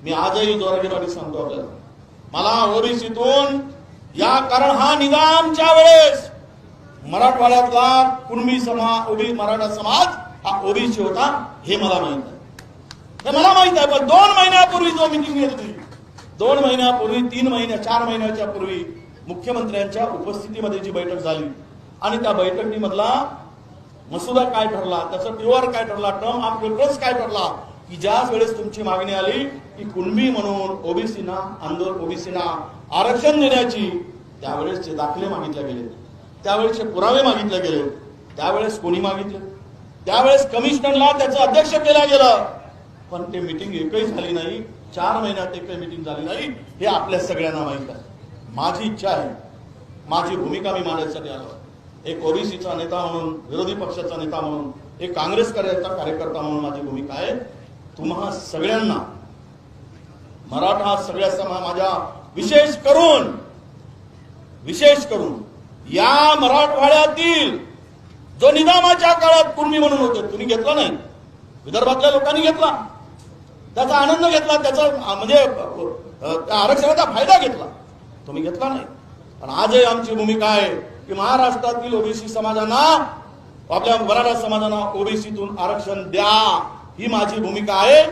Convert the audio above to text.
मी आजही जोरागीरवाणी सांगतो आपल्याला, मला ओबीसीतून या, कारण हा निजामच्या वेळेस मराठवाड्यातला कुणबी समाज, मराठा समाज हा ओबीसी होता, हे मला माहित आहे, हे मला माहित आहे. पण 2 महिन्यापूर्वी जो मिटिंग घेतली, 2 महिन्यापूर्वी, 3 महिन्या 4 महिन्याच्या पूर्वी मुख्यमंत्र्यांच्या उपस्थितीमध्ये जी बैठक झाली आणि त्या बैठकीमधला मसुदा काय ठरला, त्याचा टीओआर काय ठरला, टर्म ऑफ रेफरन्स काय ठरला, की ज्या वेळेस तुमची मागणी आली की कुणबी म्हणून ओबीसीना आरक्षण देण्याची, त्यावेळेसचे दाखले मागितले गेले, त्यावेळेसचे पुरावे मागितले गेले, त्यावेळेस कोणी मागितले, त्यावेळेस कमिशनरला त्याचं अध्यक्ष केलं गेलं, पण ते मीटिंग एकही झाली नाही. 4 महिन्यात एकही मीटिंग झाली नाही, हे आपल्या सगळ्यांना माहित आहे. माझी इच्छा आहे, माझी भूमिका मी मांडण्यासाठी आलो, एक ओबीसीचा नेता म्हणून, विरोधी पक्षाचा नेता म्हणून, एक काँग्रेस कार्यकर्ता म्हणून माझी भूमिका आहे. तुम्हा सगळ्यांना, मराठा सगळ्या समाजाच्या विशेष करून या मराठवाड्यातील जो निजामाच्या काळात कुणबी म्हणून होते, तुम्ही घेतला नाही, विदर्भातल्या लोकांनी घेतला, त्याचा आनंद घेतला, त्याचा म्हणजे आरक्षणाचा फायदा घेतला, तुम्ही घेतला नाही. पण आजही आमची भूमिका आहे की महाराष्ट्रातील ओबीसी समाजांना, आपल्या मराठा समाजांना ओबीसीतून आरक्षण द्या, ही माझी भूमिका आहे.